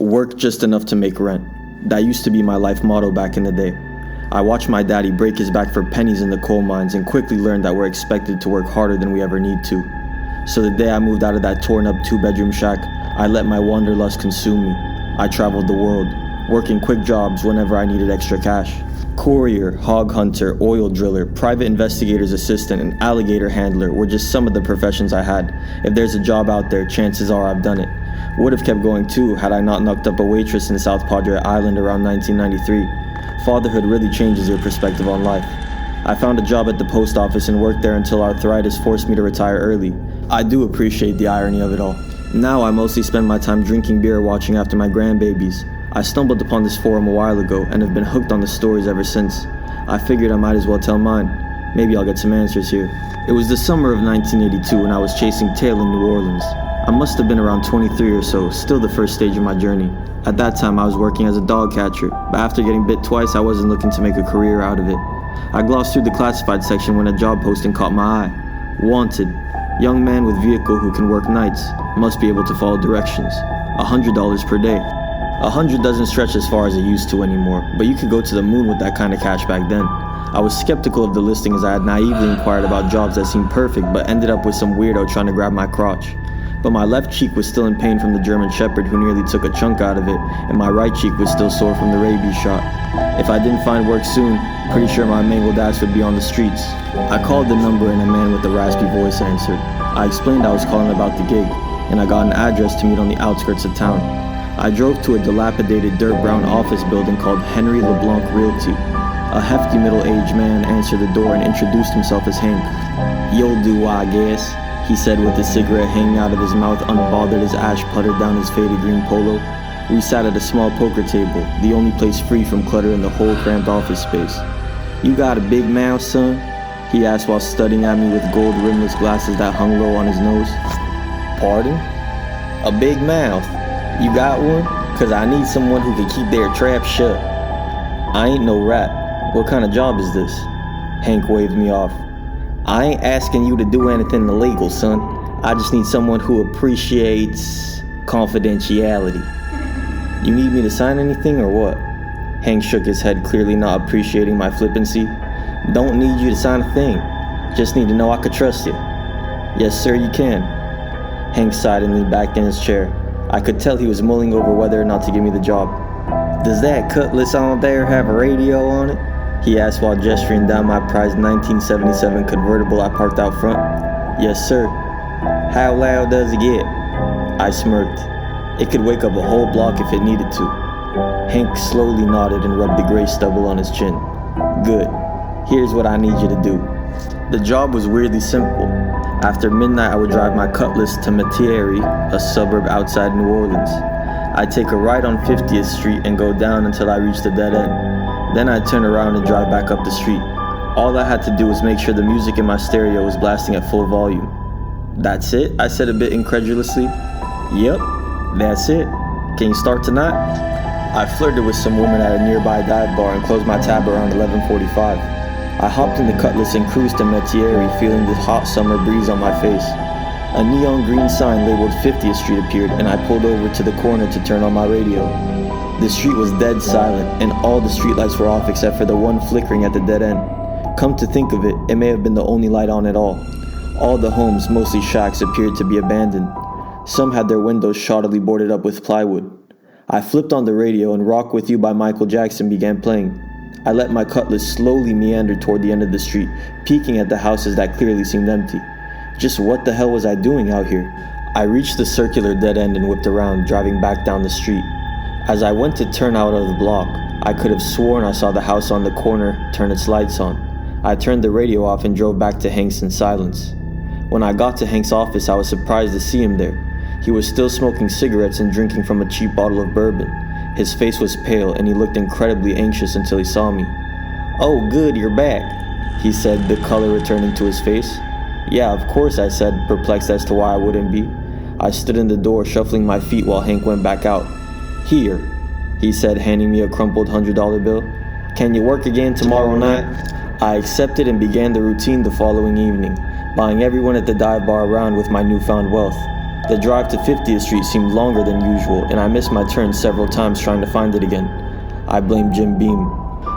Work just enough to make rent. That used to be my life motto back in the day. I watched my daddy break his back for pennies in the coal mines and quickly learned that we're expected to work harder than we ever need to. So the day I moved out of that torn up 2-bedroom shack, I let my wanderlust consume me. I traveled the world, working quick jobs whenever I needed extra cash. Courier, hog hunter, oil driller, private investigator's assistant, and alligator handler were just some of the professions I had. If there's a job out there, chances are I've done it. Would have kept going too had I not knocked up a waitress in South Padre Island around 1993. Fatherhood really changes your perspective on life. I found a job at the post office and worked there until arthritis forced me to retire early. I do appreciate the irony of it all. Now I mostly spend my time drinking beer watching after my grandbabies. I stumbled upon this forum a while ago and have been hooked on the stories ever since. I figured I might as well tell mine. Maybe I'll get some answers here. It was the summer of 1982 when I was chasing tail in New Orleans. I must have been around 23 or so, still the first stage of my journey. At that time I was working as a dog catcher, but after getting bit twice I wasn't looking to make a career out of it. I glossed through the classified section when a job posting caught my eye. Wanted. Young man with vehicle who can work nights. Must be able to follow directions. $100 per day. 100 doesn't stretch as far as it used to anymore, but you could go to the moon with that kind of cash back then. I was skeptical of the listing as I had naively inquired about jobs that seemed perfect but ended up with some weirdo trying to grab my crotch. But my left cheek was still in pain from the German Shepherd who nearly took a chunk out of it, and my right cheek was still sore from the rabies shot. If I didn't find work soon, pretty sure my mangled ass would be on the streets. I called the number and a man with a raspy voice answered. I explained I was calling about the gig, and I got an address to meet on the outskirts of town. I drove to a dilapidated dirt brown office building called Henry LeBlanc Realty. A hefty middle-aged man answered the door and introduced himself as Hank. "You'll do, I guess," he said with his cigarette hanging out of his mouth unbothered as ash puttered down his faded green polo. We sat at a small poker table, the only place free from clutter in the whole cramped office space. "You got a big mouth, son?" he asked while studying at me with gold rimless glasses that hung low on his nose. "Pardon? A big mouth? You got one? 'Cause I need someone who can keep their trap shut." "I ain't no rat. What kind of job is this?" Hank waved me off. "I ain't asking you to do anything illegal, son. I just need someone who appreciates confidentiality." "You need me to sign anything or what?" Hank shook his head, clearly not appreciating my flippancy. "Don't need you to sign a thing. Just need to know I could trust you." "Yes, sir, you can." Hank sighed and leaned back in his chair. I could tell he was mulling over whether or not to give me the job. "Does that cutlass on there have a radio on it?" he asked while gesturing down my prized 1977 convertible I parked out front. "Yes, sir." "How loud does it get?" I smirked. "It could wake up a whole block if it needed to." Hank slowly nodded and rubbed the gray stubble on his chin. "Good. Here's what I need you to do." The job was weirdly simple. After midnight I would drive my Cutlass to Metairie, a suburb outside New Orleans. I'd take a right on 50th Street and go down until I reached the dead end. Then I'd turn around and drive back up the street. All I had to do was make sure the music in my stereo was blasting at full volume. "That's it?" I said a bit incredulously. "Yep, that's it. Can you start tonight?" I flirted with some woman at a nearby dive bar and closed my tab around 11:45. I hopped in the Cutlass and cruised to Metairie, feeling the hot summer breeze on my face. A neon green sign labeled 50th Street appeared, and I pulled over to the corner to turn on my radio. The street was dead silent, and all the streetlights were off except for the one flickering at the dead end. Come to think of it, it may have been the only light on at all. All the homes, mostly shacks, appeared to be abandoned. Some had their windows shoddily boarded up with plywood. I flipped on the radio and Rock With You by Michael Jackson began playing. I let my Cutlass slowly meander toward the end of the street, peeking at the houses that clearly seemed empty. Just what the hell was I doing out here? I reached the circular dead end and whipped around, driving back down the street. As I went to turn out of the block, I could have sworn I saw the house on the corner turn its lights on. I turned the radio off and drove back to Hank's in silence. When I got to Hank's office, I was surprised to see him there. He was still smoking cigarettes and drinking from a cheap bottle of bourbon. His face was pale and he looked incredibly anxious until he saw me. "Oh good, you're back," he said, the color returning to his face. "Yeah, of course," I said, perplexed as to why I wouldn't be. I stood in the door, shuffling my feet while Hank went back out. "Here," he said, handing me a crumpled $100 bill. "Can you work again tomorrow night?" I accepted and began the routine the following evening, buying everyone at the dive bar around with my newfound wealth. The drive to 50th Street seemed longer than usual, and I missed my turn several times trying to find it again. I blamed Jim Beam.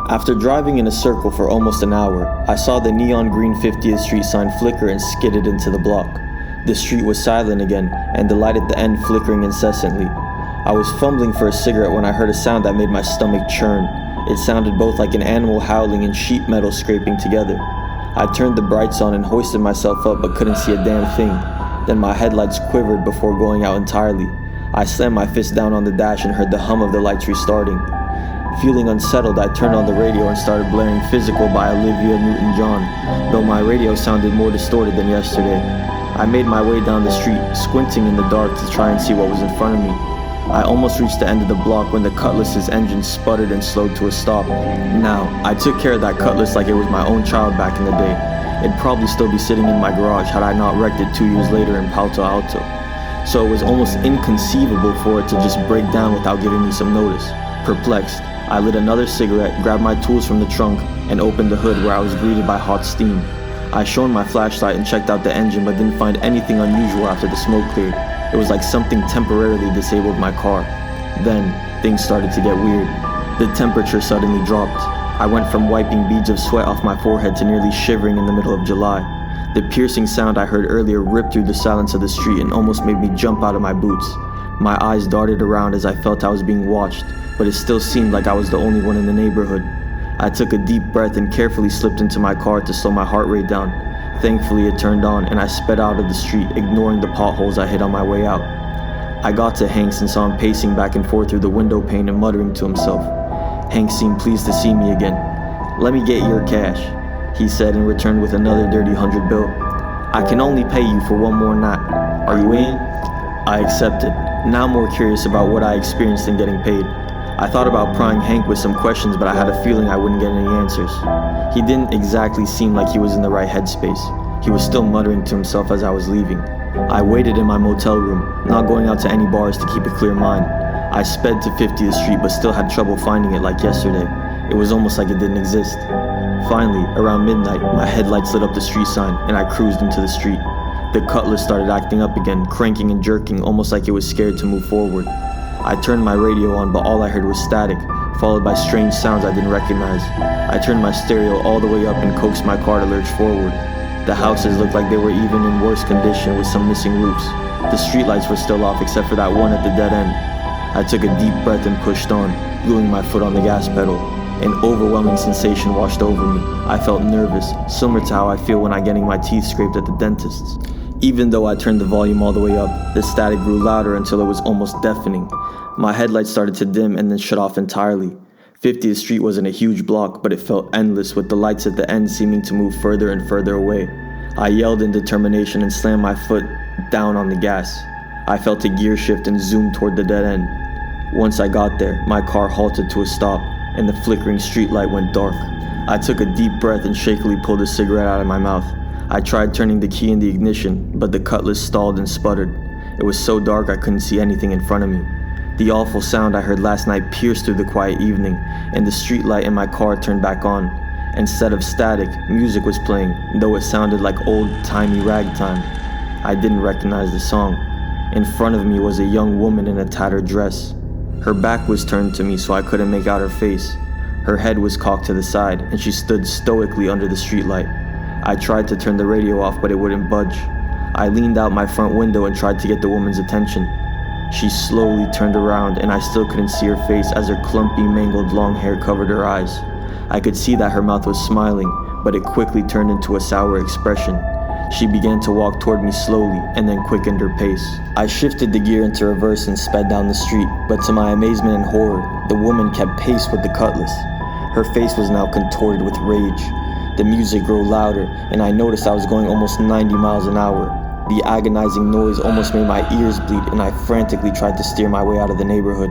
After driving in a circle for almost an hour, I saw the neon green 50th Street sign flicker and skidded into the block. The street was silent again, and the light at the end flickering incessantly. I was fumbling for a cigarette when I heard a sound that made my stomach churn. It sounded both like an animal howling and sheet metal scraping together. I turned the brights on and hoisted myself up but couldn't see a damn thing. Then my headlights quivered before going out entirely. I slammed my fist down on the dash and heard the hum of the lights restarting. Feeling unsettled, I turned on the radio and started blaring Physical by Olivia Newton-John, though my radio sounded more distorted than yesterday. I made my way down the street, squinting in the dark to try and see what was in front of me. I almost reached the end of the block when the Cutlass's engine sputtered and slowed to a stop. Now, I took care of that Cutlass like it was my own child back in the day. It'd probably still be sitting in my garage had I not wrecked it 2 years later in Palo Alto. So it was almost inconceivable for it to just break down without giving me some notice. Perplexed, I lit another cigarette, grabbed my tools from the trunk, and opened the hood where I was greeted by hot steam. I shone my flashlight and checked out the engine but didn't find anything unusual after the smoke cleared. It was like something temporarily disabled my car. Then, things started to get weird. The temperature suddenly dropped. I went from wiping beads of sweat off my forehead to nearly shivering in the middle of July. The piercing sound I heard earlier ripped through the silence of the street and almost made me jump out of my boots. My eyes darted around as I felt I was being watched, but it still seemed like I was the only one in the neighborhood. I took a deep breath and carefully slipped into my car to slow my heart rate down. Thankfully it turned on and I sped out of the street, ignoring the potholes I hit on my way out. I got to Hanks and saw him pacing back and forth through the window pane and muttering to himself. Hank seemed pleased to see me again. "Let me get your cash," he said and returned with another dirty 100 bill. "I can only pay you for one more night. Are you in?" I accepted, now more curious about what I experienced in getting paid. I thought about prying Hank with some questions, but I had a feeling I wouldn't get any answers. He didn't exactly seem like he was in the right headspace. He was still muttering to himself as I was leaving. I waited in my motel room, not going out to any bars to keep a clear mind. I sped to 50th Street but still had trouble finding it like yesterday. It was almost like it didn't exist. Finally, around midnight, my headlights lit up the street sign and I cruised into the street. The Cutlass started acting up again, cranking and jerking almost like it was scared to move forward. I turned my radio on, but all I heard was static, followed by strange sounds I didn't recognize. I turned my stereo all the way up and coaxed my car to lurch forward. The houses looked like they were even in worse condition with some missing roofs. The streetlights were still off except for that one at the dead end. I took a deep breath and pushed on, gluing my foot on the gas pedal. An overwhelming sensation washed over me. I felt nervous, similar to how I feel when I'm getting my teeth scraped at the dentist's. Even though I turned the volume all the way up, the static grew louder until it was almost deafening. My headlights started to dim and then shut off entirely. 50th Street wasn't a huge block, but it felt endless with the lights at the end seeming to move further and further away. I yelled in determination and slammed my foot down on the gas. I felt a gear shift and zoomed toward the dead end. Once I got there, my car halted to a stop, and the flickering streetlight went dark. I took a deep breath and shakily pulled a cigarette out of my mouth. I tried turning the key in the ignition, but the Cutlass stalled and sputtered. It was so dark I couldn't see anything in front of me. The awful sound I heard last night pierced through the quiet evening, and the streetlight in my car turned back on. Instead of static, music was playing, though it sounded like old-timey ragtime. I didn't recognize the song. In front of me was a young woman in a tattered dress. Her back was turned to me so I couldn't make out her face. Her head was cocked to the side, and she stood stoically under the streetlight. I tried to turn the radio off, but it wouldn't budge. I leaned out my front window and tried to get the woman's attention. She slowly turned around, and I still couldn't see her face as her clumpy, mangled long hair covered her eyes. I could see that her mouth was smiling, but it quickly turned into a sour expression. She began to walk toward me slowly, and then quickened her pace. I shifted the gear into reverse and sped down the street, but to my amazement and horror, the woman kept pace with the Cutlass. Her face was now contorted with rage. The music grew louder, and I noticed I was going almost 90 miles an hour. The agonizing noise almost made my ears bleed, and I frantically tried to steer my way out of the neighborhood.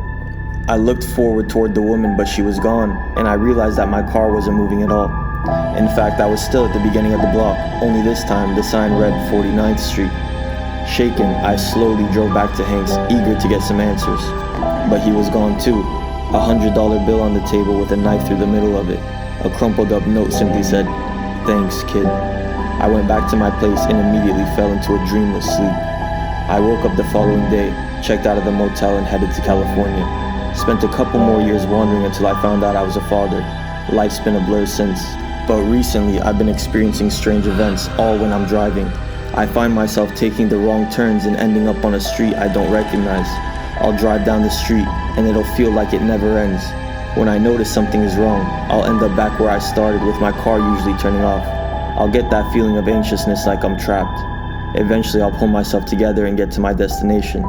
I looked forward toward the woman, but she was gone, and I realized that my car wasn't moving at all. In fact, I was still at the beginning of the block, only this time the sign read 49th Street. Shaken, I slowly drove back to Hank's, eager to get some answers. But he was gone too. A $100 bill on the table with a knife through the middle of it. A crumpled up note simply said, "Thanks, kid." I went back to my place and immediately fell into a dreamless sleep. I woke up the following day, checked out of the motel and headed to California. Spent a couple more years wandering until I found out I was a father. Life's been a blur since. But recently, I've been experiencing strange events, all when I'm driving. I find myself taking the wrong turns and ending up on a street I don't recognize. I'll drive down the street, and it'll feel like it never ends. When I notice something is wrong, I'll end up back where I started with my car usually turning off. I'll get that feeling of anxiousness like I'm trapped. Eventually, I'll pull myself together and get to my destination.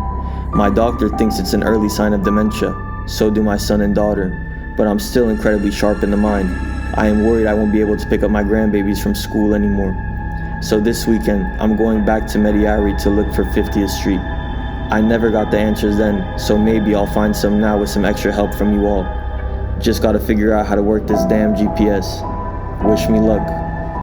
My doctor thinks it's an early sign of dementia, so do my son and daughter, but I'm still incredibly sharp in the mind. I am worried I won't be able to pick up my grandbabies from school anymore. So this weekend, I'm going back to Mediari to look for 50th Street. I never got the answers then, so maybe I'll find some now with some extra help from you all. Just gotta figure out how to work this damn GPS. Wish me luck.